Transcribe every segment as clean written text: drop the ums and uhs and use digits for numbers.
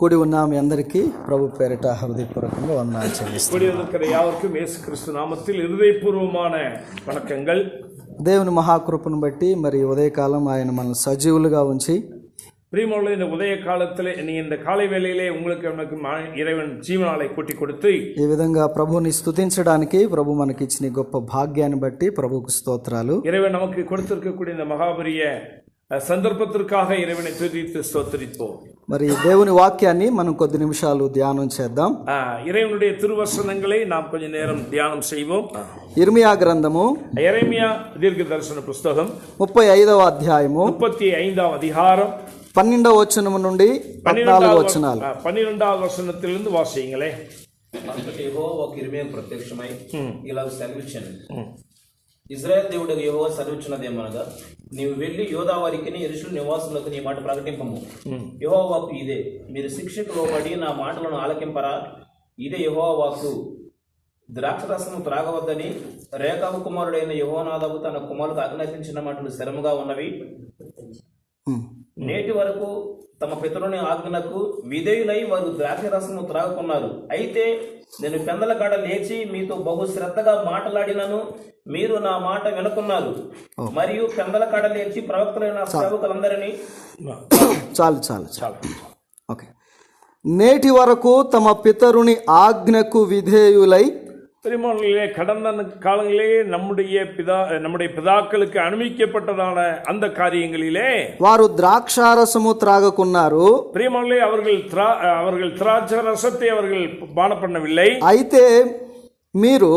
కూడి ఉన్న మీ అందరికీ ప్రభు పేరిట హృదయపూర్వకంగా వందనాలు చెల్లిస్తున్నాను. கூடி வந்திருக்கிற யாவருக்கும் இயேசு கிறிஸ்து நாமத்தில் இருதயபூர்வமான வணக்கங்கள். దేవుని మహాకృపను బట్టి మరి ఉదయకాలం ఆయన మనల్ని సజీవులుగా ఉంచి பிரியமுள்ள இந்த உதய காலத்தில் நீ இந்த காலை வேளையிலே உங்களுக்கு எனக்கு இறைவன் ஜீவனாலை கூட்டி கொடுத்து ఈ విధంగా ప్రభువుని స్తుతించడానికి ప్రభు మనకి ఇచ్చిన గొప్ప భాగ్యాన్ని బట్టి ప్రభువుకు స్తోత్రాలు. இறைவன் நமக்கு கொடுத்திருக்கக்கூடிய இந்த மகாபரிய సందర్భத்திற்காக ఇరవై துதித்து ஸ்தோத்திரிப்போம். మరి దేవుని వాక్యాన్ని మనం కొద్ది నిమిషాలు ధ్యానం చేద్దాం. இறைவனுடைய திருவசனங்களை நாம் கொஞ்ச நேரம் தியானம் செய்வோம். ఇర్మియా గ్రంథము எரேமியா தீர்க்க தரிசன புஸ்தகம் 35వ అధ్యాయము 35వ அதிகாரம் 12వ వచనం నుండి 14వ వచనాలు. 12వ వచనத்திலிருந்து వాసియంగలే. యెహోవా ఇర్మియాకు ప్రత్యక్షమై ఇలా సెలవిచ్చాను. ఇజ్రాయెల్ దేవుడు యెహోవా సెలవిచ్చినదేమనగా, నీవు వెళ్ళి యోధా వారికి యెరూషలేము నివాసులకు నీ మాట ప్రకటింపము. యెహోవా వాక్కు ఇదే, మీరు శిక్షకు లోబడి నా మాటలను ఆలకింపరా? ఇదే యెహోవా వాక్కు. ద్రాక్షరసము త్రాగవద్దని రేకాబు కుమారుడైన యెహోనాదాబు తన కుమారులకు ఆజ్ఞాపించిన మాటలు స్థిరముగా ఉన్నవి. నేటి వరకు తమ పితరుని ఆజ్ఞకు విధేయులై వారు ద్రాక్షరసము త్రాగుకున్నారు. అయితే నేను పెందల కాడ లేచి మీతో బహు శ్రద్ధగా మాట్లాడినను మీరు నా మాట వినుకున్నారు. మరియు పెందల కాడ లేచి ప్రవక్తలైన సేవకులందరినీ చాలు ఓకే. నేటి వరకు తమ పితరుని ఆజ్ఞకు విధేయులై, பிரியமானவர்களே, கடந்த காலங்களிலே நம்முடைய பிதாக்களுக்கு அனுமதிக்கப்பட்டதான அந்த காரியங்களிலே వారు ద్రాక్షారసము త్రాగకున్నారు. பிரியமானவர்களே, அவர்கள் திராட்சை ரசத்தை அவர்கள் பானம் பண்ணவில்லை. అయితే మీరు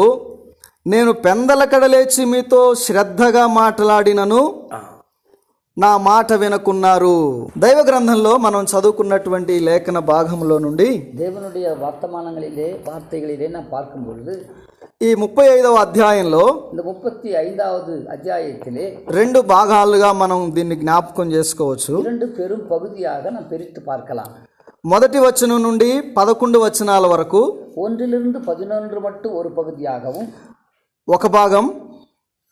నేను పెందల కడలేచి మీతో శ్రద్ధగా మాట్లాడినను నా మాట వినకున్నారు. దైవ గ్రంథంలో మనం చదువుకున్నటువంటి లేఖన భాగంలో నుండి தேவனுடைய வார்த்தைகளிலே நாம் பார்க்கும் பொழுது ఈ 35వ అధ్యాయంలో இந்த 35வது அத்தியாயத்திலே రెండు భాగాలుగా మనం దీన్ని జ్ఞాపకం చేసుకోవచ్చు. இரண்டு பெரும் பகுதியாக நாம் பிரித்து பார்க்கலாம். మొదటి వచనం నుండి 11 వచనాల వరకు 1 to 11 மட்டும் ஒரு பகுதியாகவும், ఒక భాగం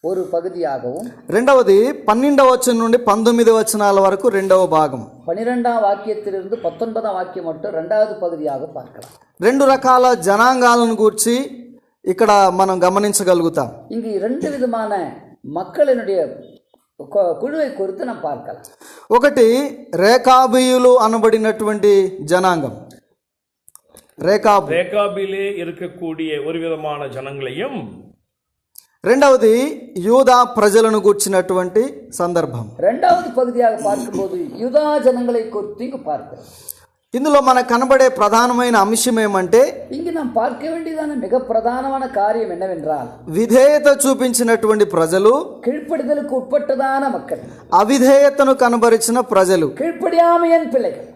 ஒரு பகுதியாகவும், రెండవది 12వ వచనం నుండి 19 వచనాల వరకు రెండవ భాగం, 12ஆம் வாக்கியத்திலிருந்து 19ஆம் வாக்கியம் மட்டும் இரண்டாவது பகுதியாக பார்க்கலாம். రెండు రకాల జనాంగాలను గూర్చి ఇక్కడ మనం గమనించగలుగుతాం. இங்கு இரண்டு விதமான மக்களினுடைய குழுவை குறித்து நாம் பார்க்கலாம். ఒకటి రేకాబీయులు అనబడినటువంటి జనాంగం, ரேகாபிலே இருக்கக்கூடிய ஒரு விதமான ஜனங்களையும், రెండవది యూదా ప్రజలను గూర్చినటువంటి సందర్భం. இரண்டாவது பகுதியாக பார்க்கும்போது யூதா ஜனங்களை குறித்து இங்கு பார்க்கிறோம். ఇందులో మనకు కనబడే ప్రధానమైన అంశం ఏమంటే, இங்கு நாம் பார்க்க வேண்டியதான மிக பிரதானமான காரியம் என்னவென்றால், విధేయత చూపించినటువంటి ప్రజలు, கீழ்ப்படிதலுக்கு உட்பட்டதான மக்கள், అవిధేయతను కనబరిచిన ప్రజలు, கீழ்ப்படியாமையின் பிள்ளைகள்.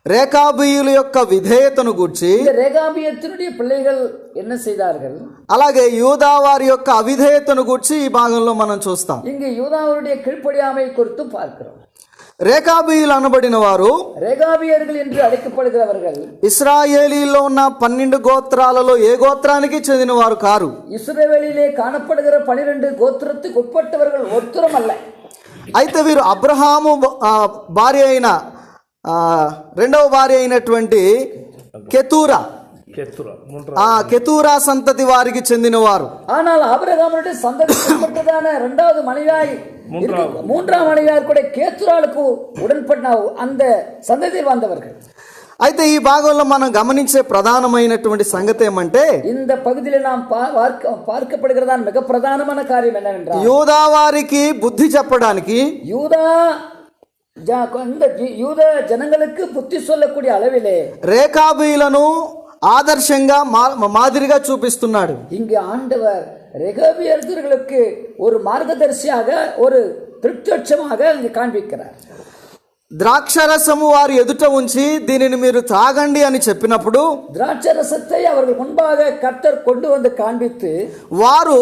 రేకాబీయుల యొక్క విధేయతను గూర్చి இந்த ரேகாபியத்தினுடைய பிள்ளைகள் என்ன செய்தார்கள், అలాగే యూదా వారి యొక్క అవిధేయతను గూర్చి ఈ భాగంలో మనం చూస్తాం. இங்கு யூதாவுடைய கீழ்ப்படியாமை குறித்து பார்க்கிறோம். రేకాబీయులు అనబడిన వారు ரேகாபியர்கள் என்று அழைக்கப்படுகிறவர்கள் ఇశ్రాయేలీలో ఉన్న 12 గోత్రాలలో ఏ గోత్రానికి చెందిన వారు కారు. இஸ்ரவேலிலே காணப்படுகிற 12 கோத்திரத்துக்கு உட்பட்டவர்கள் ஒருத்தரும் அல்ல. అయితే వీరు అబ్రహాము భార్య అయిన రెండవ భార్య అయినటువంటి కెతూరా సంతతి వారికి చెందినవారు. ஆனால் ஆபிரகாமுடைய சந்ததிக்குட்பட்டதான இரண்டாவது மனைவியாய் மூன்றாம் மனைவியார் கூட கேத்துராளுக்கு உடன்பட்ட அந்த சந்ததியில் வந்தவர்கள். అయితే ఈ భాగంలో మనం గమనించే ప్రధానమైనటువంటి సంగతి ఏమంటే, இந்த பகுதியில் நாம் பார்க்கப்படுகிறதான மிக பிரதானமான காரியம் என்னவென்றால், యూదా వారికి బుద్ధి చెప్పడానికి, யூத ஜனங்களுக்கு புத்தி சொல்லக்கூடிய அளவிலே రేకాబీయులను ఆదర్శంగా మాదిరిగా చూపిస్తున్నాడు. இங்கு ஆண்டவர் ரேகாபியர்களுக்கு ஒரு மார்கதர்சியாக, ஒரு பிரத்யட்சமாக இங்கு காண்பிக்கிறார். ద్రాక్షరసము వారి ఎదుట ఉంచి దీనిని మీరు తాగండి అని చెప్పినప్పుడు, ద్రాక్షరసத்தை அவர்கள் முன்பாக கர்த்தர் கொண்டு வந்து காண்பித்து, వారు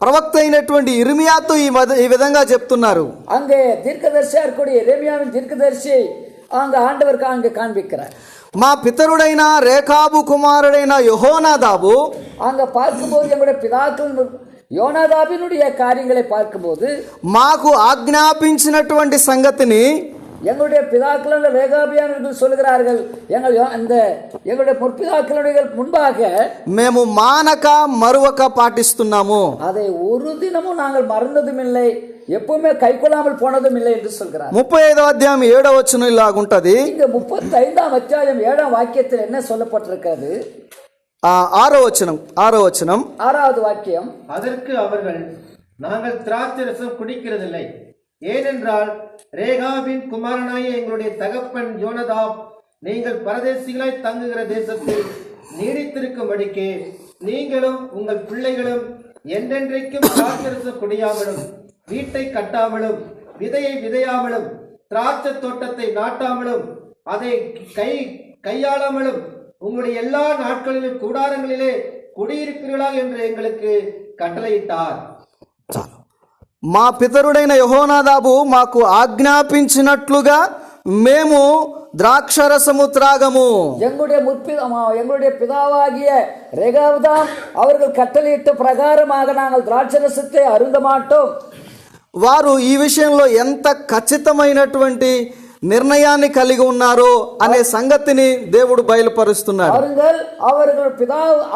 ప్రవక్త అయినటువంటి ఇర్మియాతో ఈ విధంగా చెప్తున్నారు. அங்கே தீர்க்கதரிசியா இருக்கக்கூடிய எரேமியாவின் தீர்க்கதரிசி அங்க ஆண்டவருக்கு அங்க காண்பிக்கிறார். మా పితరుడైన రేకాబు కుమారుడైన యెహోనాదాబు, அங்க பார்க்கும்போது எங்களுடைய பிதாக்கள் யோனாதாபினுடைய காரியங்களை பார்க்கும்போது మాకు ఆజ్ఞాపించినటువంటి సంగతిని எங்களுடைய பிதாக்கள் ரேகாபியானவர்கள் சொல்கிறார்கள், எங்களுடைய முற்பிதாக்களுடைய முன்பாக మేము మానక మరువక పాటిస్తున్నాము. அதை ஒரு தினமும் நாங்கள் மறந்ததும் இல்லை, எப்பவுமே கை கொள்ளாமல் போனதும் இல்லை என்று சொல்கிறார். 35వ అధ్యాయం 7వ వచనం ఇలాగుంటది. இங்க 35ஆம் அத்தியாயம் 7ஆம் வாக்கியத்தில் என்ன சொல்லப்பட்டிருக்கிறது? 6వ వచనం 6வது வாக்கியம். அதற்கு அவர்கள், நாங்கள் திராட்சை ரசம் குடிக்கிறதில்லை, ஏனென்றால் ரேகாபின் குமாரனாய எங்களுடைய தகப்பன் யோனதாப் நீங்கள் பரதேசிகளாய் தங்குகிற தேசத்தில் நீடித்திருக்கும்படிக்கு நீங்களும் உங்கள் பிள்ளைகளும் என்றென்றைக்கும் திராட்சை ரசம் குடியாமலும் வீட்டை கட்டாமலும் விதையை விதையாமலும் திராட்சை தோட்டத்தை நாட்டாமலும் அதை கையாளாமலும் உங்களுடைய எல்லா நாட்களிலும் கூடாரங்களிலே குடியிருப்பீர்களா என்று எங்களுக்கு கட்டளையிட்டார். మా పితరుడైన యెహోనాదాబు మాకు ఆజ్ఞాపించినట్లుగా మేము ద్రాక్షరసము త్రాగము. எங்களுடைய பிதாவாகிய ரேகாப்தான் அவர்கள் கட்டளையிட்ட பிரகாரமாக நாங்கள் திராட்சரசத்தை அருந்த மாட்டோம். వారు ఈ విషయంలో ఎంత ఖచ్చితమైనటువంటి నిర్ణయాన్ని కలిగి ఉన్నారో అనే సంగతిని దేవుడు బయలుపరుస్తున్నాడు.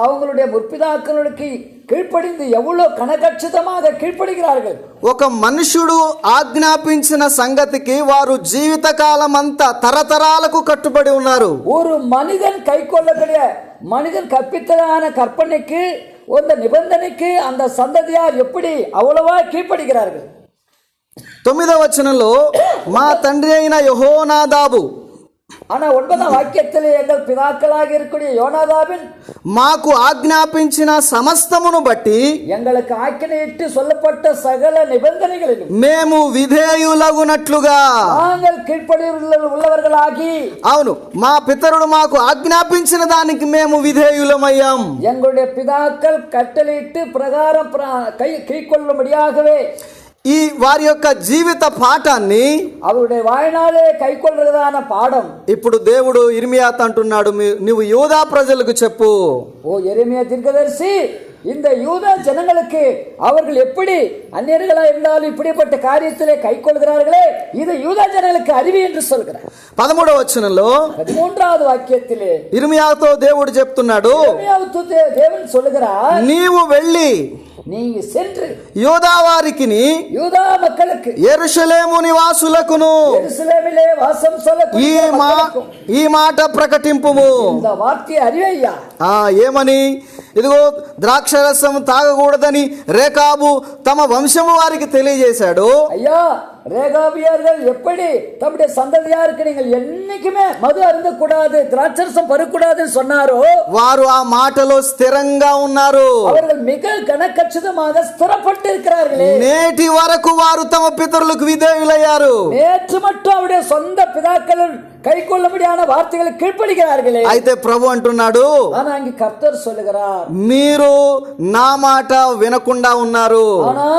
அவங்களுடைய முற்பிதாக்களுக்கு கீழ்ப்படிந்து எவ்வளவு கனகச்சிதமாக கீழ்ப்படுகிறார்கள். ఒక మనుషుడు ఆజ్ఞాపించిన సంగతికి వారు జీవితకాలం అంతా తరతరాలకు కట్టుబడి ఉన్నారు. ஒரு மனிதன் கைக்கொள்ளக்கூடிய மனிதன் கற்பித்ததான கற்பனைக்கு அந்த நிபந்தனைக்கு அந்த சந்ததியார் எப்படி அவ்வளவா கீழ்ப்படுகிறார்கள். 9వ వచనంలో మా తండ్రి అయిన యెహోనాదాబు, ஆனா 9ஆம் வாக்கியத்தில் எங்கள் பிதாக்களாக இருக்கக்கூடிய யோனாதாபின் మాకు ఆజ్ఞాపించిన సమస్తమును బట్టి எங்களுக்கு ஆக்கினையிட்டு சொல்லப்பட்ட சகல நிபந்தனைகளிலும் మేము విధేయులగునట్లుగా நாங்கள் కీழ்పడి உள்ளவர்களாகி, అవును, మా పితరుడు మాకు ఆజ్ఞాపించిన దానికి మేము విధేయులమయ్యాం. எங்களுடைய பிதாக்கள் கட்டளையிட்டு பிரகாரம் கை கொள்ளும்படியாகவே ఈ వారి యొక్క జీవిత పాఠాన్ని அவருடைய வாழ்நாளே கை கொள்றதான பாடம் ఇప్పుడు దేవుడు ఇర్మియాతో అంటున్నాడు, నువ్వు యూదా ప్రజలకు చెప్పు. ஓ எரேமியா தீர்க்கதரிசி, இந்த யூதா ஜனங்களுக்கு அவர்கள் எப்படி அந்நியர்களா இருந்தாலும் இப்படிப்பட்ட காரியத்திலே கை கொள்கிறார்களே, இது யூதா ஜனங்களுக்கு அறிவி என்று சொல்கிறார். 13వ వచనంలో 13வது వాక్యத்திலே ఇర్మియాతో దేవుడు చెప్తున్నాడు, தேவன் சொல்லுகிறார், నీవు వెళ్ళి நீங்க சென்று యూదా వారికి யூதா மக்களுக்கு యెరూషలేము నివాసులకును యెరూషలేమిலே వాసం ఈ మాట ప్రకటింపుము. இந்த வார்த்தையை அறிவையா. ఏమని? ఇదిగో ద్రాక్షరసం తాగకూడదని రేకాబు తమ వంశము వారికి తెలియజేశాడు. ஐயா, ரேகாபியர்கள் எப்படி தம்முடைய சந்ததியாருக்கு நீங்கள் என்னைக்குமே மது அருந்த கூடாது, திராட்சரசம் பருக்கூடாதுன்னு சொன்னாரோ, వారు ఆ మాటలో స్థిరంగా ఉన్నారు. அவர்கள் மிக கனகச்சிதமாக ஸ்திரப்பட்டு இருக்கிறார்களே. నేటి వరకు వారు తమ పితరులకు విధేయులయ్యారు. நேற்று மட்டும் அவருடைய சொந்த பிதாக்கள் கை கொள்ளும்படியான வார்த்தைகளை கீழ்ப்படுகிறார்களே. అయితే ప్రభు అంటున్నాడు, ஆனா அங்க கர்த்தர் சொல்லுகிறார், మీరు నా మాట వినకుండా ఉన్నారు. ஆனா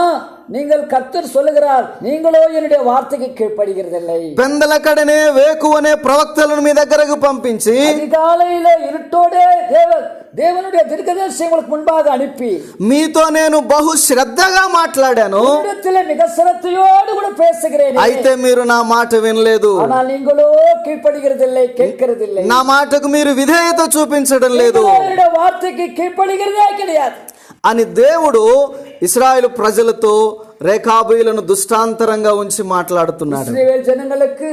நீங்கள் கர்த்தர் சொல்லுகிறார், நீங்களோ என்னுடைய வார்த்தைக்கு கீழ்ப்படுகிறதில்லை. పెందలకడనే వేకువనే ప్రవక్తలను మీ దగ్గరకు పంపించి அதிகாலையில இருட்டோടെ தேவனுடைய தீர்க்கதரிசி உங்களுக்கு முன்பாக அனுப்பி మీతో నేను బహు శ్రద్ధగా మాట్లాడాను, மிக சிரத்தையோடு கூட பேசுகிறேன். అయితే మీరు నా మాట వినలేదు. ஆனால் நீங்களோ கீழ்ப்படுகிறதில்லை, கேட்கிறதில்லை. నా మాటకు మీరు విధేయత చూపించడం లేదు. వార్తకి కీழ்పడిகிறதே கிடையாது అని దేవుడు ఇశ్రాయేలు ప్రజలతో రేకాబీయులను దృష్టాంతరంగా ఉంచి మాట్లాడుతున్నాడు. இஸ்ரவேல் ஜனங்களுக்கு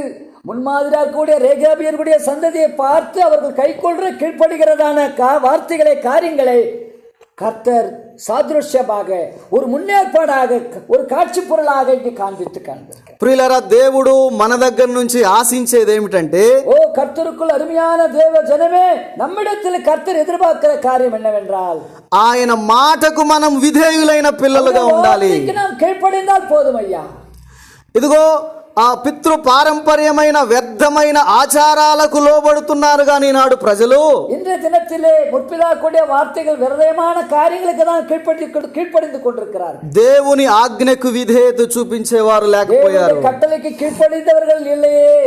முன்மாதிரியாக கூடிய ரேகாபியர்களுடைய சந்ததியை பார்த்து அவர்கள் கைக்கொள்ற கீழ்ப்படுகிறதான வார்த்தைகளை, காரியங்களை கர்த்தர் సాదృశ్యமாக ஒரு முன்னேற்பாடாக ஒரு காட்சி பொருளாக இங்கு காண்பித்து காண்பிக்கிறார். ప్రియులారా, దేవుడు మన దగ్గర నుంచి ఆశించేది ఏమిటంటే, ஓ கர்த்தருக்குள் அருமையான தேவ ஜனமே, நம்மிடத்தில் கர்த்தர் எதிர்பார்க்கிற காரியம் என்னவென்றால், ఆయన మాటకు మనం విధేయులైన పిల్లలుగా ఉండాలి. நாம் கீழ்ப்படிந்தால் போதும் ஐயா. ఇదిగో ఆ పితృ పారంపర్యమైన వ్యర్థమైన ఆచారాలకు లోబడుతున్నారు కానీ నాడు ప్రజలు இன்றைய தினத்திலே முற்பிதாக்களுடைய வார்த்தைகள் விரதமான காரியங்களுக்கு தான் கீழ்ப்படிந்து கொண்டிருக்கிறார். దేవుని ఆజ్ఞకు విధేయత చూపించేవారు లేకపోయారు. కట్టளைకి కీழ்పడినవர்கள் இல்லையே.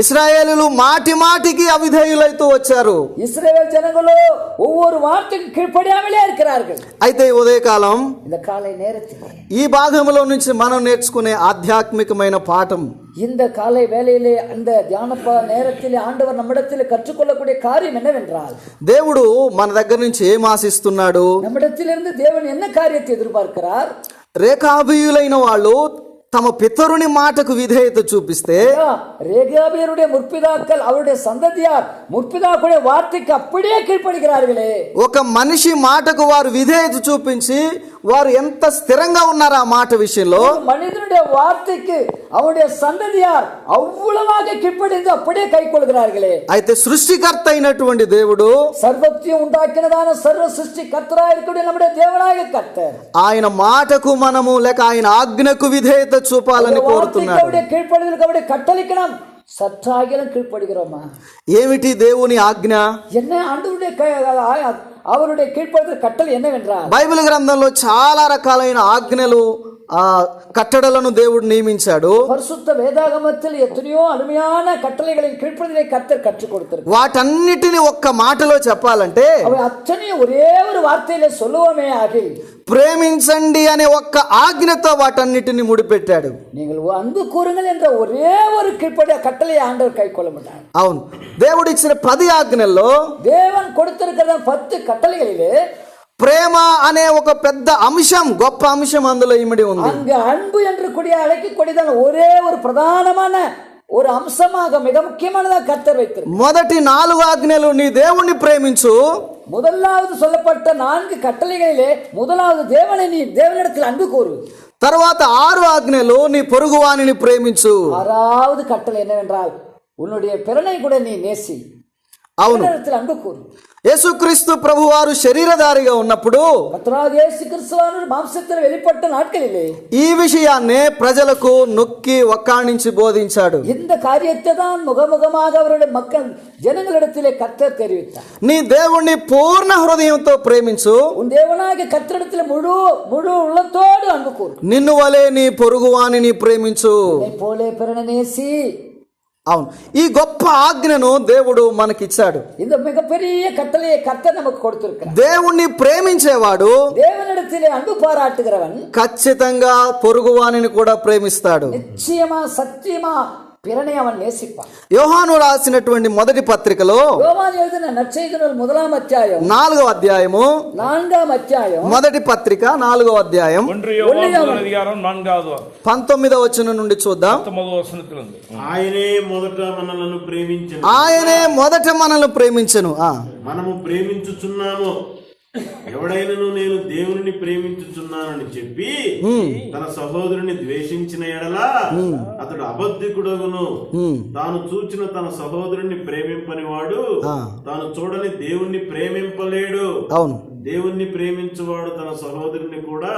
ఇశ్రాయేలులు మాటి మాటికి అవిధేయులైతూ వచ్చారు. இஸ்ரவேல் ஜனங்களோ ஒவ்வொரு வார்த்தைக்கும் கீழ்ப்படியாமலே இருக்கிறார்கள். అయితే ఉదయకాలం இந்த காலை நேரத்தில் ఈ భాగంలో నుంచి మనం నేర్చుకునే ఆధ్యాత్మికమైన పాఠం இந்த காலை வேளையிலே அந்த தியான நேரத்திலே ஆண்டவர் நம்மிடத்திலே கற்றுக்கொள்ளக்கூடிய காரியம் என்னவென்றால், దేవుడు మన దగ్గర నుంచి ఏం ఆశిస్తున్నాడు? நம்மிடத்திலிருந்து தேவன் என்ன காரியத்தை எதிர்பார்க்கிறார்? రేఖాబీయులైన వాళ్ళు తమ పితరుని మాటకు విధేయత చూపిస్తే, ரேகாபியருடைய முற்பிதாக்கள் அவருடைய சந்ததியார் முற்பிதாக்களுடைய வார்த்தைக்கு அப்படியே கீழ்ப்படுகிறார்களே. ఒక మనిషి మాటకు వారు విధేయత చూపించి వారు ఎంత స్థిరంగా ఉన్నారు ఆ మాట విషయంలో. மனிதனுடைய வார்த்தைக்கு அவருடைய சந்ததியார் அவ்வளவாக கீழ்ப்படிந்து அப்படியே கை கொள்கிறார்களே. అయితే సృష్టికర్త అయినటువంటి దేవుడు, சர்வத்தையும் உண்டாக்கினதான சர்வ சிருஷ்டி கர்த்தராக இருக்கக்கூடிய நம்முடைய தேவனாக கர்த்தர், ఆయన మాటకు మనము లేక ఆయన ఆజ్ఞకు విధేయత చూపాలని కోరుతున్నాడు. கீழ்ப்படுதலுக்கு அவருடைய கட்டளைக்கு நாம் சற்றாகிலும் கீழ்ப்படுகிறோமா? ఏమిటి దేవుని ఆజ్ఞ? என்ன ஆண்டவருடைய அவருடைய கீழ்ப்படுதல் கட்டளை என்னவென்றால், బైబిల్ గ్రంథంలో చాలా రకాలైన ఆజ్ఞలు కట్టడలను దేవుడు నియమించాడు. பரிசுத்த வேதாகமத்தில் எத்தனையோ அருமையான கட்டளைகளின் கீழ்ப்படுதலை கர்த்தர் கற்றுக் கொடுத்திருக்கிறார். వాటన్నిటిని ఒక్క మాటలో చెప్పాలంటే, அவை அத்தனை ஒரே ஒரு வார்த்தையில சொல்லுவோமே ஆகில், ప్రేమించండి అనే ఒక్క ఆజ్ఞతో వాటన్నిటిని ముడిపెట్టాడు. நீங்கள் அன்பு கூறுங்கள் என்ற ஒரே ஒரு கீழ்ப்படிய கட்டளையை ஆண்டவர் கை கொள்ள மாட்டார். అవును, దేవుడు ఇచ్చిన 10 ఆజ్ఞల్లో தேவன் கொடுத்திருக்கிற 10 கட்டளைகளிலே ప్రేమ అనే ఒక పెద్ద అంశం, గొప్ప అంశం అందులో ఇమిడి ఉంది. அங்கு அன்பு என்று கூடிய அழைக்கக்கூடியதான ஒரே ஒரு பிரதானமான ஒரு அம்சமாக மிக முக்கியமானதாக கர்த்தர் வைத்திருக்கிறார். మొదటి 4 ఆజ్ఞలు నీ దేవుణ్ణి ప్రేమించు. முதலாவது சொல்லப்பட்ட 4 கட்டளைகளிலே முதலாவது தேவனை நீ தேவனிடத்தில் அன்பு கூறு. తర్వాత 6 ఆజ్ఞలు నీ పొరుగువానిని ప్రేమించు. 6வது கட்டளை என்னவென்றால், உன்னுடைய பிறனை கூட நீ நேசி. అవును, தேவனிடத்தில் அன்பு கூறு. యేసుక్రీస్తు ప్రభువారు శరీరధారిగా ఉన్నప్పుడు கர்த்தராகிய இயேசு கிறிஸ்துவானவர் மாம்சத்தில் வெளிப்பட்ட நாட்களிலே ఈ విషయాన్నే ప్రజలకు నొక్కి ఒక్కాణించి బోధించాడు. இந்த காரியத்தை தான் முகமுகமாக அவருடைய மக்கள் ஜனங்களிடத்திலே கர்த்தர் தெரிவித்தார். నీ దేవుణ్ణి పూర్ణ హృదయంతో ప్రేమించు, உன் தேவனாகிய கர்த்தரிடத்தில் முழு உள்ளத்தோடு அன்பு கூறு. నిన్ను వలె నీ పొరుగువానిని ప్రేమించు. உன்னை போலே பிறனை நேசி. అవును, ఈ గొప్ప ఆజ్ఞను దేవుడు మనకిచ్చాడు. இந்த மிகப்பெரிய கட்டளையை கர்த்தர் நமக்கு கொடுத்திருக்கிறார். దేవుణ్ణి ప్రేమించేవాడు தேவனிடத்திலே அன்பு பாராட்டுகிறவன் ఖచ్చితంగా పొరుగువానిని కూడా ప్రేమిస్తాడు. நிச்சயமா சத்தியமா பிறனை அவன் நேசிப்பான். యోహాను రాసినటువంటి మొదటి పత్రికలో யோவான் எழுதின நற்செய்தி நூல் 1ஆம் அத்தியாயம் 4వ అధ్యాయము, 4ஆம் అధ్యాయం మొదటి పత్రిక 4వ అధ్యాయం 1 யோவான் அதிகாரம் 4வது 19వ వచనం నుండి చూద్దాం. 19వ వచనத்திலிருந்து, ఆయనే మొదట మనలను ప్రేమించెను, ఆయనే మొదట మనల్ని ప్రేమించెను. మనము ప్రేమించుచున్నాము. ఎవడైనను నేను దేవుని ప్రేమించుచున్నానని చెప్పి తన సహోదరుని ద్వేషించిన ఎడల అతడు అబద్ధికుడగును. తాను చూచిన తన సహోదరుని ప్రేమింపని వాడు తాను చూడని దేవుణ్ణి ప్రేమింపలేడు. అవును, దేవుణ్ణి ప్రేమించువాడు తన సహోదరుని కూడా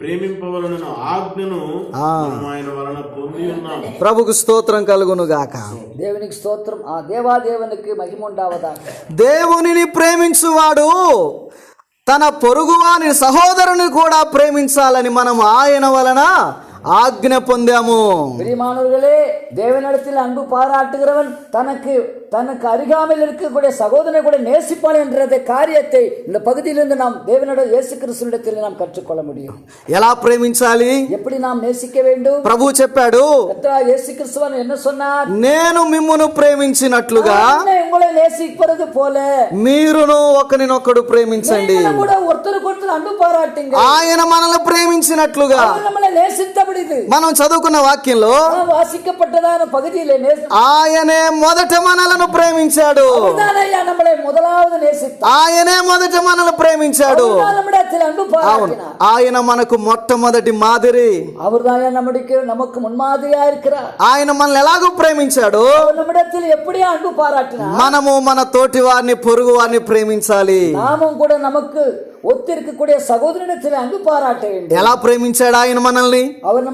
ప్రేమింపవలనను ఆజ్ఞను మనం ఆయన వలన పొంది ఉన్నాం. ప్రభుకు స్తోత్రం కలుగును గాక. దేవునికి స్తోత్రం. ఆ దేవాదేవునికి మహిమ ఉండావదా. దేవునిని ప్రేమించువాడు తన పొరుగువాని సహోదరుని కూడా ప్రేమించాలని మనం ఆయన వలన ఆజ్ఞ పొందాము. பிரியமானவர்களே, தேவனிடத்தில் அன்பு பாராட்டுகிறவன் தனக்கு அருகாமையில் இருக்கக்கூடிய சகோதரனை கூட நேசிப்பான் என்ற காரியத்தை இந்த பகுதியிலிருந்து நாம் தேவனிட இயேசு கிறிஸ்துவிடத்தில் நாம் கற்றுக்கொள்ள முடியும். ఎలా ప్రేమించాలి? எப்படி நாம் நேசிக்க வேண்டும்? ప్రభు చెప్పాడు, கர்த்தராகிய இயேசு கிறிஸ்துவான் என்ன சொன்னார்? నేను మిమ్మును ప్రేమించినట్లుగా உங்களை நேசிப்பது போல మీరును ఒకరినొకడు ప్రేమించండి. நீங்களும் கூட ஒருத்தருக்கு ஒருத்தர் அன்பு பாராட்டுங்க. ఆయన మనల్ని ప్రేమించినట్లుగా. அவர் நம்மளை நேசித்தபடி మనం చదువుకున్న వాక్యంలో வாசிக்கப்பட்டதான பகுதியிலே ఆయనే మొదట మనలను ప్రేమించాడు. நம்மளை முதலாவது நேசித்தார். ఆయనే మొదట మనల్ని ప్రేమించాడు. நம்மிடத்தில் அன்பு பாராட்டினார். ఆయన మనకు మొట్టమొదటి మాదిరి. அவர்தான் நமக்கு முன்மாதிரியா இருக்கிறார். ఆయన మనల్ని ఎలాగో ప్రేమించాడు, நம்மிடத்தில் எப்படி அன்பு பாராட்டினார். మనము మన తోటి వారిని పొరుగు వారిని ప్రేమించాలి. நாமும் கூட நமக்கு ஒத்திருக்கக்கூடிய சகோதரனிடத்தில் அன்பு பாராட்ட வேண்டும். ఎలా ప్రేమించాడు ఆయన మనల్ని? அவர்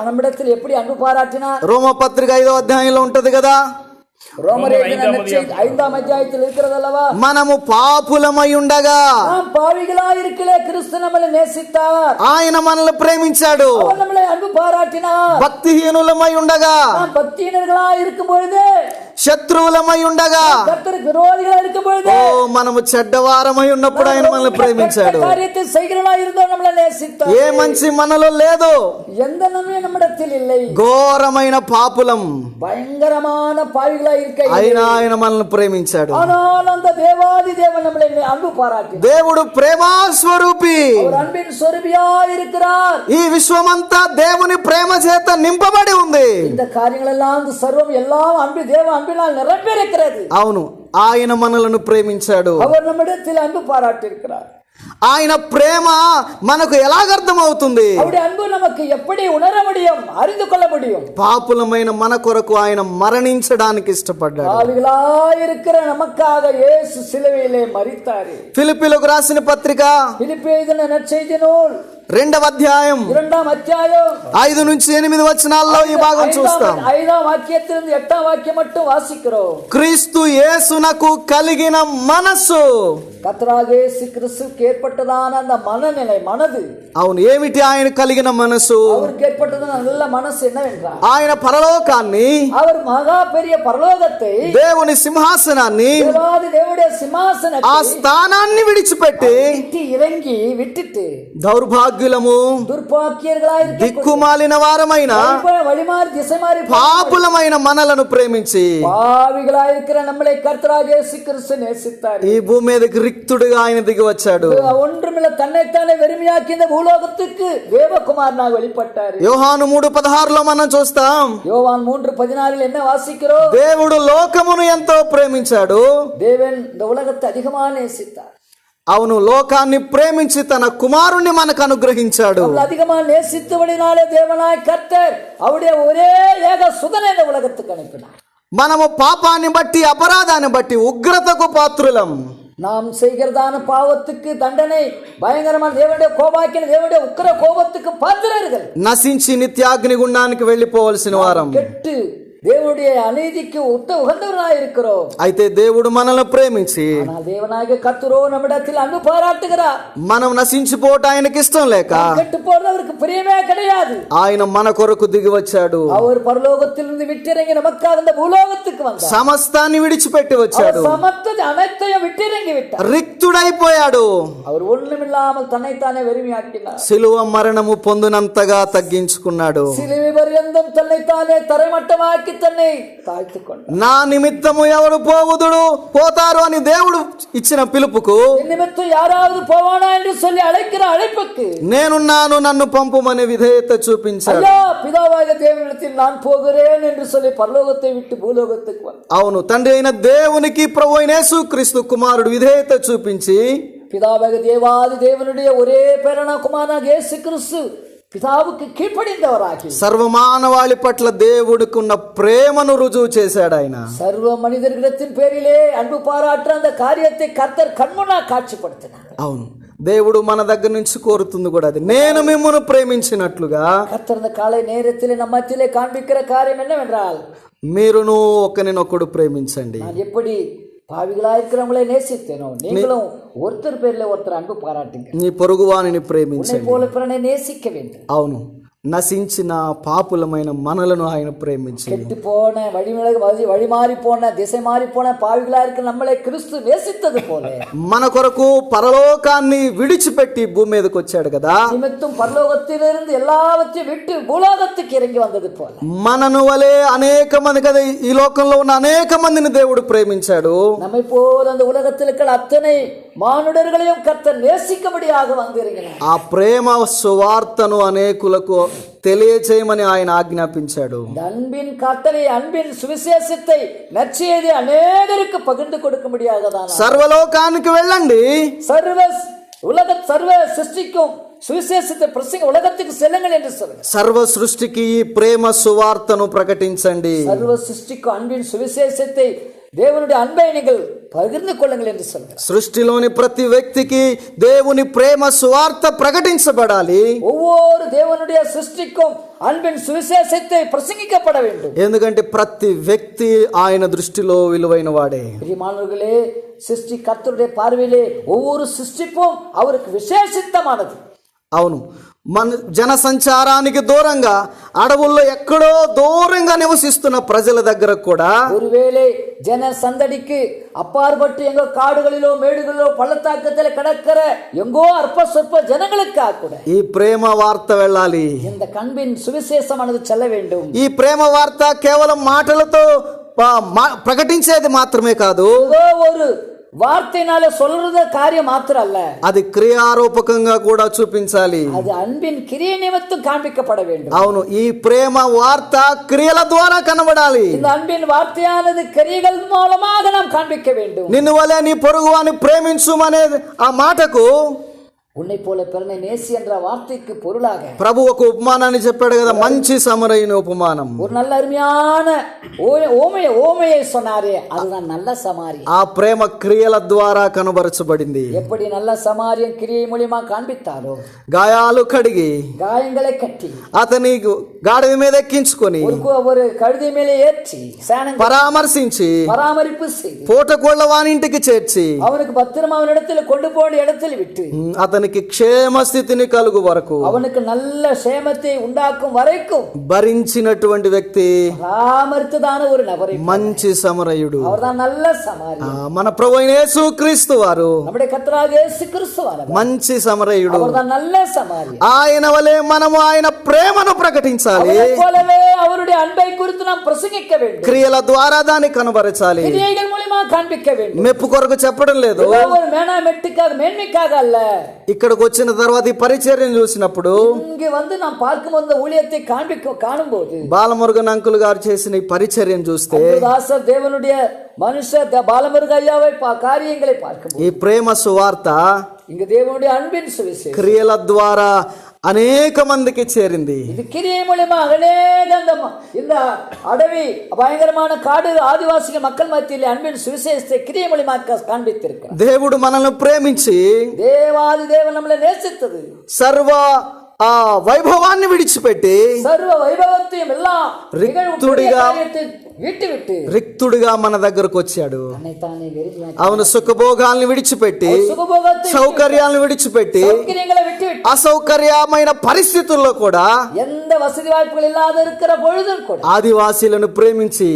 நம்மிடத்தில் எப்படி அன்பு பாராட்டினார்? రోమపత్రిక 5వ అధ్యాయంలో ఉంటది కదా. ரோமர் ரோமர் எழுதின நற்செய்தி 5ஆம் அத்தியாயத்தில் இருக்கிறது அல்லவா? మనము పాపులమై ఉండగా நாம் பாவிகளாய் இருக்கலே கிறிஸ்து நம்மளை நேசித்தார், ఆయన మనల్ని ప్రేమించాడు. அவர் நம்மளை அன்பு பாராட்டினார். భక్తిహీనులమై ఉండగా, நாம் பக்தியினர்களாய் இருக்கும் பொழுது, శత్రువులమై ఉండగా, கர்த்தருக்கு விரோதிகளா இருக்கும் பொழுது, మనము చెడ్డవారమై ఉన్నప్పుడు ఆయన మనల్ని ప్రేమించాడు. காரியத்தை செய்கிறவர்களா இருந்தோம் நம்மளை நேசித்தார். ఏ మంచి మనలో లేదు, எந்த நன்மையும் நம்மிடத்தில் இல்லை. ఘోరమైన పాపులం பயங்கரமான பாவிகளா இருக்க, అయినా ఆయన మనల్ని ప్రేమించాడు. ஆனால் அந்த தேவாதி தேவன் நம்மளை அன்பு பாராட்டினார். దేవుడు ప్రేమా స్వరూపి. அவர் அன்பின் சொருபியா இருக்கிறார். ఈ విశ్వమంతా దేవుని ప్రేమ చేత నింపబడి ఉంది. இந்த காரியங்கள் எல்லாம் இந்த சர்வம் எல்லாம் அன்பு தேவ அன்பினால் நிரம்பியிருக்கிறது. అవును, ఆయన మనలను ప్రేమించాడు. அவர் நம்மிடத்தில் அன்பு பாராட்டி இருக்கிறார். ఆయన ప్రేమ మనకు ఎలాగర్థమవుతుంది? அவருடைய அன்பு நமக்கு எப்படி உணர முடியும், அறிந்து கொள்ள முடியும்? పాపులమైన మన కొరకు ఆయన మరణించడానికి ఇష్టపడ్డాడు. பாவிகளாயிருக்கிற நமக்காக இயேசு சிலுவையிலே மரித்தார். ఫిలిప్పీలకు రాసిన పత్రిక பிலிப்பியர் எழுதின நற்செய்தி நூல் 2వ అధ్యాయం 2ஆம் அத்தியாயம் 5 నుంచి 8 వచనాల్లో ఈ భాగం చూస్తాం. 5ஆம் வாக்கியத்திலிருந்து 8ஆம் வாக்கியம் மட்டும் வாசிக்கிறோம். క్రీస్తు యేసునకు కలిగిన మనస్సు. கர்த்தராகிய இயேசு கிறிஸ்துவுக்கு ஏற்பட்டதான அந்த மனநிலை, மனது. అవును, ఏమిటి ఆయన కలిగిన మనసు? அவருக்கு ஏற்பட்டதான நல்ல மனசு என்னவென்றால், ఆయన పరలోకాన్ని, அவர் மகா பெரிய பரலோகத்தை, దేవుని సింహాసనాన్ని, தேவாதி தேவனுடைய ఆ சிம்மாசனத்தை స్థానాన్ని విడిచిపెట్టి விட்டு இறங்கி விட்டுட்டு దౌర్భాగ్యులము, துர்பாக்கியர்களாயிருக்க దిక్కుమాలిన వారమైన, வழிமாறி திசை மாறி పాపులమైన మనలను ప్రేమించి பாவிகளாயிருக்கிற நம்மளை கர்த்தராகிய இயேசு கிறிஸ்து நேசித்தார். ఈ భూమి మీదకి రిక్తుడిగా ఆయన దిగి వచ్చాడు. ஒன்றுமில்ல, தன்னைத்தானே வெறுமையாக்கி இந்த பூலோகத்துக்கு தேவகுமாரனாக வெளிப்பட்டார். యోహాను 3:16లో మనం చూస్తాం. யோவான் 3:16 என்ன வாசிக்கிறோம்? దేవుడు లోకమును ఎంతో ప్రేమించాడు. தேவன் இந்த உலகத்தை அதிகமாக நேசித்தார். అవును, లోకాన్ని ప్రేమించి తన కుమారుణ్ణి మనకు అనుగ్రహించాడు. அதிகமாக நேசித்தபடினாலே தேவனாய் கர்த்தர் அவருடைய ஒரே ஏக சுதனை இந்த உலகத்துக்கு அனுப்பினார். మనము పాపాన్ని బట్టి, అపరాధాన్ని బట్టి ఉగ్రతకు పాత్రులం. நாம் செய்கிறதான பாவத்துக்கு தண்டனை பயங்கரமான தேவனுடைய கோபாக்கின தேவனுடைய உக்கிர கோபத்துக்கு பாத்திரர்கள், నశించి నిత్యాగ్ని గుండానికి వెళ్ళిపోవలసిన వారం. கெட்டு தேவனுடைய அநீதிக்கு உகந்தவர்களாய் இருக்கிறோம். అయితే దేవుడు మనల్ని ప్రేమించి, ஆனால் தேவனாகிய கர்த்தரோ நம்மிடத்தில் அன்பு பாராட்டுகிறார். మనం నశించిపోవటం ఆయనకి ఇష్టం లేక கெட்டு போறது அவருக்கு பிரியமே கிடையாது. ఆయన మన కొరకు దిగి వచ్చాడు. அவர் பரலோகத்திலிருந்து விட்டிறங்கி நமக்காக இந்த பூலோகத்துக்கு வந்தார். సమస్తాన్ని విడిచిపెట్టి వచ్చాడు. அவர் சமஸ்த அனைத்தையும் விட்டிறங்கி விட்டார். రిక్తుడైపోయాడు. அவர் ஒண்ணுமில்லாமல் தன்னைத்தானே வெறுமையாக்கினார். సిలువ మరణము పొందునంతగా తగ్గించుకున్నాడు. சிலுவை பரியந்தம் தன்னைத்தானே தரைமட்டமாக்கி தன்னை தாழ்த்திக் கொண்டார். నా నిమిత్తము ఎవరు పోతారు అని దేవుడు ఇచ్చిన పిలుపుకు, நிமித்தம் யாராவது போவானா என்று சொல்லி அழைக்கிற அழைப்புக்கு, నేనున్నాను నన్ను పంపుమని విధేయత చూపించాడు. ஐயா பிதாவாகிய தேவனிடத்தில் நான் போகிறேன் என்று சொல்லி பரலோகத்தை விட்டு பூலோகத்துக்கு வந்தார். అవును, తండ్రి అయిన దేవునికి ప్రభు అయిన యేసుక్రీస్తు కుమారుడు విధేయత చూపించి, பிதாவாகிய தேவாதி தேவனுடைய ஒரே பேரான குமாரனாகிய இயேசு கிறிஸ்து பிதாவுக்கு கீழ்ப்படிந்தவராகி సర్వమానవాళి పట్ల దేవుడికి ఉన్న ప్రేమను రుజువు చేశాడు. ఆయన சர்வ மனிதர்களிடத்தின் பேரிலே அன்பு பாராட்டுற அந்த காரியத்தை கர்த்தர் கண்முன்னா காட்சிப்படுத்தினார். అవును, దేవుడు మన దగ్గర నుంచి కోరుతుంది కూడా అది, నేను మిమ్మల్ని ప్రేమించినట్లుగా. கர்த்தர் இந்த காலை நேரத்திலே நம்ம மத்தியிலே காண்பிக்கிற காரியம் என்னவென்றால், మీరును ఒకరినొకడు ప్రేమించండి. நான் எப்படி பாவிகளா இருக்கிறவங்களே நேசித்தேனோ நீங்களும் ஒருத்தர் பேர்ல ஒருத்தர் அன்பு பாராட்டுங்க. నీ పొరుగువానిని உன்னை ప్రేమించండి. போல பிறனை நேசிக்க வேண்டும். అవును, నశించిన పాపులమైన మనలను ఆయన ప్రేమించి, கெட்டு போன வழிமாறி போன திசை மாறி போன பாவிகளா இருக்க நம்மளை கிறிஸ்து நேசித்தது போல మన కొరకు పరలోకాన్ని విడిచిపెట్టి భూమి మీదకి వచ్చాడు కదా. நிமித்தம் பரலோகத்திலிருந்து எல்லாவற்றையும் விட்டு பூலோகத்துக்கு இறங்கி வந்தது போல మనను వలె అనేక మంది కదా, ఈ లోకంలో ఉన్న అనేక మందిని దేవుడు ప్రేమించాడు. நம்மை போல அந்த உலகத்தில் இருக்கிற அத்தனை மானுடர்களையும் கர்த்தர் நேசிக்கும்படியாக வந்திருக்கிறார். ఆ ప్రేమ సువార్తను అనేకులకు తెలియచేయమని ఆయన ఆజ్ఞాపించాడు. அன்பின் கட்டளை, அன்பின் சுவிசேஷத்தை நற்செய்தி அநேகருக்கு பகிர்ந்து கொடுக்கும்படியாக தான் సర్వలోకానికి వెళ్ళండి, சர்வ சிருஷ்டிக்கும் சுவிசேஷத்தை பிரசங்க உலகத்துக்கு செல்லுங்கள் என்று சொல்லுங்க. సర్వ సృష్టికి ఈ ప్రేమ సువార్తను ప్రకటించండి. சர்வ சிருஷ்டிக்கும் அன்பின் சுவிசேஷத்தை தேவனுடைய அன்பை நீங்கள் பகிர்ந்து கொள்ளுங்கள் என்று சொல்கிறார். సృష్టిలోని ప్రతి వ్యక్తికి దేవుని ప్రేమ సువార్త ప్రకటించబడాలి. ஒவ்வொரு தேவனுடைய சிருஷ்டிக்கும் அன்பின் சுவிசேஷத்தை பிரசங்கிக்கப்பட வேண்டும். ఎందుకంటే ప్రతి వ్యక్తి ఆయన దృష్టిలో విలువైన వాడే. பிரியமானவர்களே, சிருஷ்டி கர்த்தருடைய பார்வையிலே ஒவ்வொரு சிருஷ்டிப்பும் அவருக்கு விசேஷித்தமானது. అవును, మన జన సంచారానికి దూరంగా అడవుల్లో ఎక్కడో దూరంగా నివసిస్తున్న ప్రజల దగ్గర కూడా ஒருவேளை ஜன சந்தடிக்கு அப்பாற்பட்டு எங்கோ காடுகளிலோ மேடுகளிலோ பள்ளத்தாக்கத்தில் கிடக்கிற எங்கோ அற்ப சொற்ப ஜனங்களுக்காக கூட ఈ ప్రేమ వార్త వెళ్ళాలి. இந்த கண்பின் சுவிசேஷமானது செல்ல வேண்டும். ఈ ప్రేమ వార్త కేవలం మాటలతో ప్రకటించేది మాత్రమే కాదు, ஏதோ ஒரு வார்த்தையினால சொல்றது காரியம் மாத்திரம் அல்ல, అది క్రియారూపకంగా కూడా చూపించాలి. அது అన్பின் கிரியை நிமித்தம் காண்பிக்கப்பட வேண்டும். అవును, ఈ ప్రేమ వార్త క్రియల ద్వారా కనబడాలి. இந்த அன்பின் வார்த்தையானது கிரியைகள் மூலமாக நாம் காண்பிக்க வேண்டும். నిన్ను వలె నీ పొరుగువాని ప్రేమించుమనే ఆ మాటకు உன்னை போல பிறனை நேசி என்ற வார்த்தைக்கு பொருளாக ప్రభు ఒక ఉపమానాన్ని చెప్పాడు కదా, మంచి సమరయుని ఉపమానం. ஒரு நல்ல అరుமையான ஓமையை சொன்னாரே, அதுதான் நல்ல சமாரியன். ఆ ప్రేమ క్రియల ద్వారా కనబరచబడింది. எப்படி நல்ல சமாரியன் கிரியை மூலியமா காண்பித்தாரோ, గాయాలు కడిగి காயங்களை கட்டி అతని గాడిద మీద ఎక్కించుకొని ஒரு கழுதை மேலே ஏற்றி పరామర్శించి பராமரிப்பு செய்து పూటకోళ్ల వానింటికి చేర్చి அவனுக்கு பத்திரமா அவனிடத்தில் கொண்டு போன இடத்தில் விட்டு అతనికి క్షేమ స్థితిని కలుగు వరకు அவனுக்கு நல்ல சேமத்தை உண்டாக்கும் வரைக்கும் భరించినటువంటి వ్యక్తి பராமரித்ததான ஒரு நபரை మంచి సమరయుడు. அவர்தான் நல்ல சமாரியன். మన ప్రభు అయిన యేసుక్రీస్తు వారు நம்முடைய கர்த்தராகிய இயேசு கிறிஸ்துவானவர் మంచి సమరయుడు. அவர்தான் நல்ல சமாரியன். ఆయన వలె మనము ఆయన ప్రేమను ప్రకటించాలి. அவரைப் போலவே அவருடைய அன்பை குறித்து நாம் பிரசங்கிக்க வேண்டும். క్రియల ద్వారా దాన్ని కనబరచాలి. கிரியைகள் மூலமா காண்பிக்க வேண்டும். మెప్పు కొరకు చెప్పడం లేదు. ஒரு மேன்மைக்காக அல்ல. ఇక్కడికి వచ్చిన తర్వాత ఈ పరిచర్యను చూసినప్పుడు இங்கு வந்து நாம் பார்க்கும் அந்த ஊழியத்தை காணும்போது బాలమురుగన్ అంకుల్ గారు చేసిన ఈ పరిచర్యను చూస్తే தாசர் தேவனுடைய மனுஷர் பாலமுருக ஐயாவை காரியங்களை பார்க்கும் ఈ ప్రేమ సువార్త இங்கு தேவனுடைய அன்பின் சுவிசேஷம் క్రియల ద్వారా అనేక మందికి చేరింది. இது கிரியை மூலமா அநேக இந்த அடவி பயங்கரமான காடு ஆதிவாசிகள் மக்கள் மத்தியிலே அன்பின் சுவிசேஷத்தை கிரியை மூலமா காண்பித்திருக்கிறார். దేవుడు మనల్ని ప్రేమించి தேவாதி தேவன் நம்மளை நேசித்தது, సర్వ ఆ వైభవాన్ని విడిచిపెట్టి சர்வ வைபவத்தையும் எல்லாம் ரிக்துடிகா விட்டு రిక్తుడిగా మన దగ్గరకు వచ్చాడు. தன்னைத்தானே வெறுமையாக்கி అవును, సుఖభోగాల్ని విడిచిపెట్టి சுகபோகத்தை సౌకర్యాలను విడిచిపెట్టి சௌகரியங்களை விட்டு అసౌకర్యమైన పరిస్థితుల్లో కూడా எந்த வசதி வாய்ப்புகள் இல்லாத இருக்கிற பொழுதும் கூட ఆదివాసీలను ప్రేమించి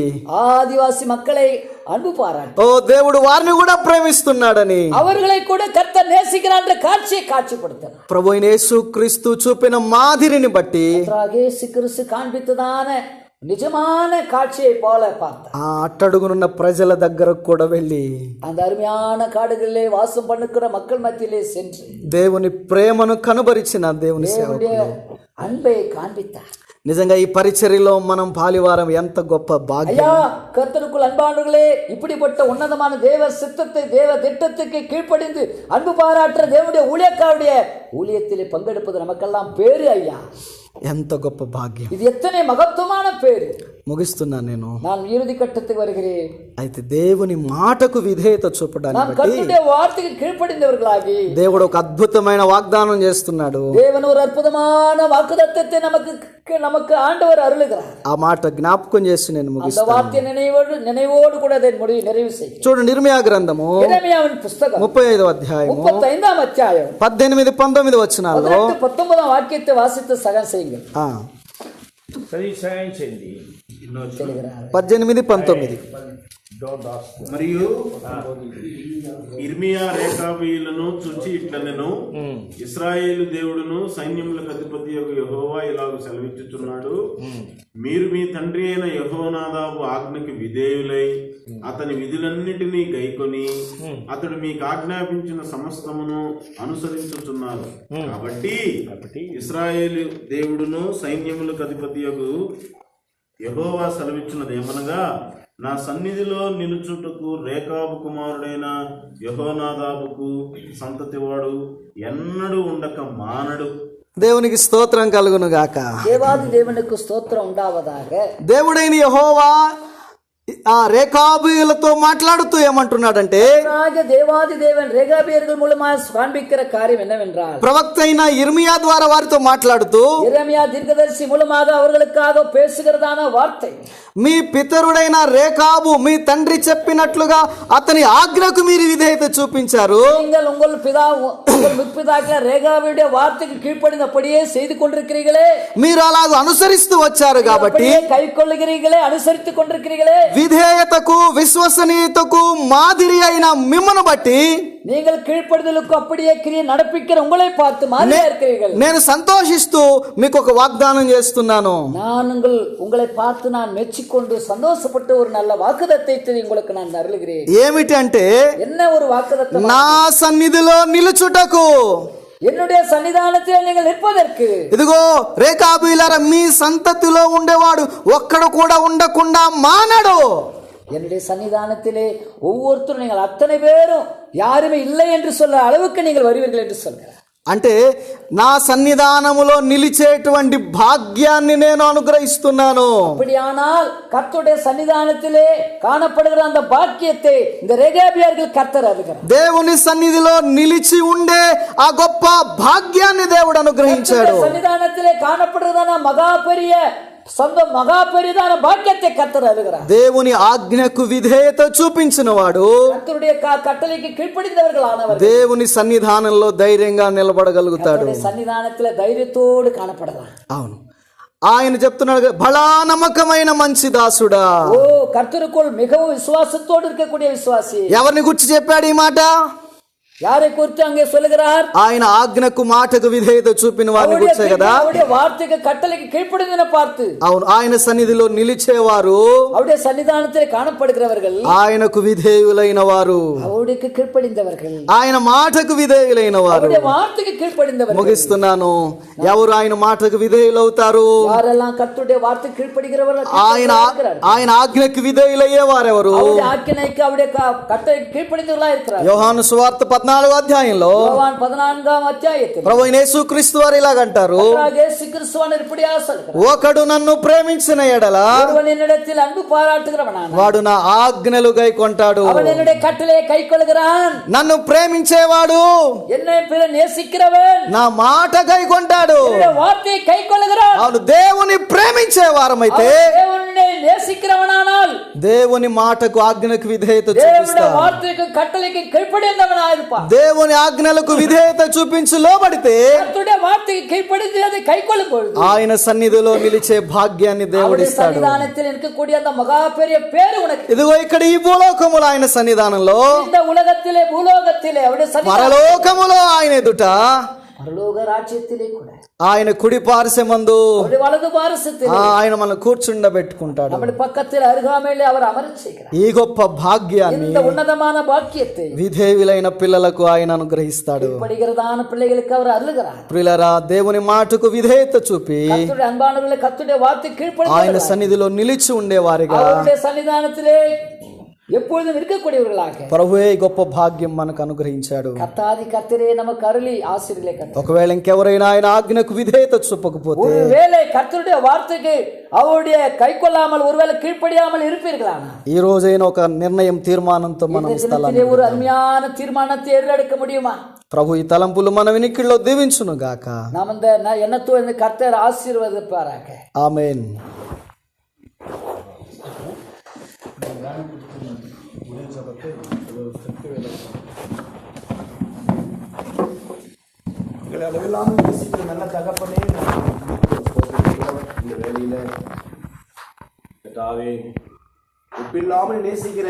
ஆதிவாசி மக்களை அன்பு பாராட்டி ఓ దేవుడు వారిని కూడా ప్రేమిస్తున్నాడని அவர்களை கூட கர்த்தர் நேசிக்கிறார் என்ற காட்சியை காட்சிப்படுத்தினார். ప్రభు అయిన యేసుక్రీస్తు చూపిన మాదిరిని బట్టి இயேசு கிறிஸ்து காண்பித்ததான நிஜமான காட்சியை போல பார்த்தார். ఆ అట్టడుగునున్న ప్రజల దగ్గరకు కూడా వెళ్ళి அந்த அருமையான காடுகளிலே வாசம் பண்ணுகிற மக்கள் மத்தியிலே சென்று దేవుని ప్రేమను కనబరిచిన దేవుని தேவனுடைய సేవకులు. அன்பை காண்பித்தார். నిజంగా ఈ పరిచర్యలో మనం పాలివారం ఎంత గొప్ప భాగ్యం. ஐயா, கர்த்தருக்குள் அன்பானவர்களே, இப்படிப்பட்ட உன்னதமான தேவ சித்தத்தை தேவ திட்டத்துக்கு கீழ்ப்படிந்து அன்பு பாராட்டுற தேவனுடைய ஊழியக்காருடைய ஊழியத்திலே பங்கெடுப்பது நமக்கெல்லாம் பேரு. ஐயா, ఎంత గొప్ప భాగ్యం. இது எத்தனை மகத்துவமான பேரு. ముగిస్తున్నాను నేను. நான் இறுதி கட்டத்துக்கு வருகிறேன். అయితే దేవుని మాటకు విధేయత చూపడాన్ని நாம் బట్టి கர்த்தருடைய வார்த்தைக்கு கீழ்ப்படிந்தவர்களாகி దేవుడు ఒక అద్భుతమైన వాగ్దానం చేస్తున్నాడు. தேவன் ஒரு அற்புதமான வாக்குத்தத்தத்தை நமக்கு ஆண்டவர் அருளுகிறார். ఆ మాట జ్ఞాపకం చేసి నేను அந்த ముగిస్తాను. வார்த்தை நினைவோடு கூட அதை நிறைவு செய்யும். చూడండి, ఇర్మియా గ్రంథము எரேமியாவின் புஸ்தகம் 35వ అధ్యాయము 35ஆம் అధ్యాయం 18-19 వచనాల్లో 18-19 వాక్యத்தை வாசித்து சகன் செய்யுங்கள். సరి సహాయం చేయండి. 18-19 మరియు ఇర్మియా రేకాబీయులను చూచి ఇట్లనెను, ఇశ్రాయేలు దేవుడును సైన్యములకు అధిపతి యెహోవా ఇలాగ సెలవిచ్చుచున్నాడు, మీరు మీ తండ్రి అయిన యెహోనాదాబు ఆజ్ఞకి విధేయులై అతని విధులన్నిటినీ గైకొని అతడు మీకు ఆజ్ఞాపించిన సమస్తమును అనుసరించుచున్నారు. కాబట్టి ఇశ్రాయేలు దేవుడును సైన్యములకు అధిపతి యెహోవా సెలవిచ్చినదేమనగా, నా సన్నిధిలో నిలుచుటకు రేకాబు కుమారుడైన యెహోనాదాబుకు సంతతివాడు ఎన్నడూ ఉండక మానడు. దేవునికి స్తోత్రం కలుగును గాక. தேவாதி தேவனுக்கு ஸ்தோத்திரம் உண்டாவதாக. దేవుడైన యెహోవా ఆ రేకాబీలతో మాట్లాడుతూ ఏమంటున్నాడంటే, தேவாதி தேவன் ரேகாபியர்கள் மூலமா காண்பிக்கிற காரியம் என்னவென்றால், ప్రవక్త అయిన ఇర్మియా ద్వారా వారితో మాట్లాడుతూ, எரேமியா தீர்க்கதரிசி மூலமாக அவர்களுக்காக பேசுகிறதான வார்த்தை, మీ పితరుడైన రేకాబు మీ తండ్రి చెప్పినట్లుగా అతని ఆజ్ఞకు మీరు విధేయత చూపించారు. நீங்கள் உங்கள் முற்பிதாக்கள் ரேகாபியுடைய வார்த்தைக்கு கீழ்ப்படிந்தபடியே செய்து கொண்டிருக்கிறீர்களே, మీరు అలాగ అనుసరిస్తూ వచ్చారు కాబట్టి கை கொள்ளுகிறீர்களே, அனுசரித்துக் கொண்டிருக்கிறீர்களே, విధేయతకు విశ్వసనీయతకు మాదిరి అయిన మిమ్మను బట్టి நீங்கள் கீழ்ப்படுதலுக்கு அப்படியே கிரியை நடப்பிக்கிற உங்களை பார்த்து மாதிரியா இருக்கிறீர்கள். నేను సంతోషిస్తూ మీకు ఒక వాగ్దానం చేస్తున్నాను. நான் உங்களை பார்த்து நான் மெச்சிக்கொண்டு சந்தோஷப்பட்டு ஒரு நல்ல வாக்குதத்தத்தை உங்களுக்கு நான் அருளுகிறேன். ఏమిటి అంటే, என்ன ஒரு வாக்குதத்தம்? నా సన్నిధిలో నిలుచుటకు. என்னுடைய సన్నిధానத்தில் நீங்கள் நிற்பதற்கு. ఇదిగో రేకాబీలారా, మీ సంతతిలో ఉండేవాడు ఒక్కడు కూడా ఉండకుండా మానడు. என்னுடைய சன்னிதானத்திலே ஒவ்வொருத்தரும் நீங்கள் அத்தனை பேரும் யாருமே இல்லை என்று சொல்ல அளவுக்கு நீங்கள் வருவீர்கள் என்று சொல்கிறார். అంటే నా సన్నిధానములో నిలిచేటువంటి భాగ్యాన్ని నేను అనుగ్రహిస్తున్నాను. அப்படியானால் கர்த்தருடைய சன்னிதானத்திலே காணப்படுகிற அந்த பாக்கியத்தை இந்த ரேகாபியர்கள் கர்த்தர் அருகிறார். దేవుని సన్నిధిలో నిలిచి ఉండే ఆ గొప్ప భాగ్యాన్ని దేవుడు అనుగ్రహించాడు. சன்னிதானத்திலே காணப்படுகிறதான மகாபெரிதான பாக்கியத்தை கர்த்தர் அருகிறார். దేవుని ఆజ్ఞకు విధేయత చూపించిన వాడు கர்த்தருடைய கட்டளைக்கு கீழ்ப்படிந்தவர்களானவர் దేవుని సన్నిధానంలో ధైర్యంగా నిలబడగలుగుతాడు. సన్నిధానத்திலே ధైర్యத்தோடு కాணப்படலாம். అవును, ఆయన చెప్తున్నాడు, బలా నమ్మకమైన మంచి దాసుడా. ఓ కర్తరుకుల్ మిகவும் విశ్వాసத்தோடு இருக்கக்கூடிய విశ్వాసి. ఎవరిని గురించి చెప్పాడు ఈ మాట? யாரை குறித்து அங்கே சொல்லுகிறார்? ఆయన ఆజ్ఞకు మాటకు విధేయత చూపిన వారిని గురించే కదా. அவருடைய வார்த்தைக்கு கட்டளைக்கு கீழ்ப்படிந்தன பார்த்து. అవును, ఆయన సన్నిధిలో నిలిచేవారు, அவருடைய సన్నిధానத்திலே காணப்படுகிறவர்கள், ఆయనకు విధేయులైన వారు, அவருக்கு கீழ்ப்படிந்தவர்கள், ఆయన మాటకు విధేయులైన వారు. அவருடைய వార్த்தைக்கு கீழ்ப்படிந்தவர்கள். ముగిస్తున్నాను. ఎవరు ఆయన మాటకు విధేయులవుతారు? யாரெல்லாம் கர்த்தருடைய வார்த்தைக்கு கீழ்ப்படிகிறவர்கள், ఆయన ఆజ్ఞకు విధేయులయ్యే వారెవరు? அவருடைய ஆக்கினைக்கு அவருடைய கட்டளைக்கு கீழ்ப்படிந்தவர்களா இருக்கிறார். యోహాను సువార్త 14వ అధ్యాయంలో யோவான் 14ஆம் அத்தியாயத்தில் ప్రభువు యేసుక్రీస్తు వారు ఇలాగంటారు, இயேசு கிறிஸ்துவானவர் இப்படியா சொல்கிறார், ఒకడు నన్ను ప్రేమించిన ఎడల ஒருவன் என்னிடத்தில் அன்பு பாராட்டுகிறவனானால் వాడు నా ఆజ్ఞలు గైకొంటాడు. அவன் என்னுடைய கட்டளையை கைக்கொள்கிறான். నన్ను ప్రేమించేవాడు என்னை நேசிக்கிறவன் నా మాట గైకొంటాడు. என்னுடைய வார்த்தையை கைக்கொள்கிறான். అవును, దేవుని ప్రేమించే వారమైతే தேவனை நேசிக்கிறவனானால் దేవుని మాటకు ఆజ్ఞకు విధేయత தேவனுடைய చూపిస్తాం. வார்த்தைக்கு கட்டளைக்கு கீழ்ப்படிந்தவனாக இருப்பான். దేవుని ఆజ్ఞలకు విధేయత చూపించి లోబడితే கர்த்தருடைய வார்த்தைக்கு கீழ்ப்படிந்து அதை கைக்கொள்ளும் பொழுது ఆయన సన్నిధిలో నిలిచే భాగ్యాన్ని அவருடைய దేవుడిస్తాడు. சன்னிதானத்தில் இருக்கக்கூடிய அந்த மகா பெரிய பேரு உனக்கு. ఇదిగో ఇక్కడ ఈ భూలోకములో ఆయన సన్నిధానంలో, இந்த உலகத்திலே பூலோகத்திலே அவருடைய சன்னிதானம், పరలోకములో ఆయన ఎదుట, பரலோக ராஜ்யத்திலே கூட ఆయన కుడి పార్శ్వమందు அவருடைய వலது పార్శ్వத்திலே ఆయన మనం కూర్చుండబెట్టుకుంటాడు. நம்முடைய பக்கத்தில் அருகாமையிலே அவர் அமரச் செய்கிறார். ఈ గొప్ప భాగ్యాన్ని இந்த ఉన్నతமான பாக்கியத்தை విధేయులైన పిల్లలకు ఆయన అనుగ్రహిస్తాడు. படிக்கிறதான பிள்ளைகளுக்கு அவர் அருளுகிறார். ప్రియులారా, దేవుని మాటకు విధేయత చూపి கர்த்தருடைய அன்பானவர்களே, கர்த்தருடைய வார்த்தை ఆయన கீழ்ப்படிந்து సన్నిధిలో నిలిచి ఉండేవారిగా அவருடைய சன்னிதானத்திலே எப்பொழுதும் இருக்கக்கூடியவர்களாக ప్రభువే ఈ గొప్ప భాగ్యం మనకు అనుగ్రహించాడు. கர்த்தாதி கர்த்தரே நமக்கு அருளி ஆசீர்வதிலே கர்த்தர். ఒకవేళ ఇంకెవరైనా ఆయన ఆజ్ఞకు విధేయత చూపకపోతే, ஒருவேளை கர்த்தருடைய வார்த்தைக்கு அவருடைய கை கொள்ளாமல் ஒருவேளை கீழ்ப்படியாமல் இருப்பீர்களானா, ఈ రోజైన ఒక నిర్ణయం తీర్మానంతో మనం இந்த தினத்திலே ஒரு அருமையான தீர்மானத்தை ஏறெடுக்க முடியுமா? ప్రభు ఈ తలంపులు మన వినికిడిలో దీవించును గాక. நாம் இந்த எண்ணத்தோ இந்த கர்த்தர் ஆசீர்வதிப்பாராக. ఆమేన్. அளவில்லாமல் நேசிக்கிற நல்ல தகப்பனே, இந்த வேலையில ஒப்பில்லாமல் நேசிக்கிற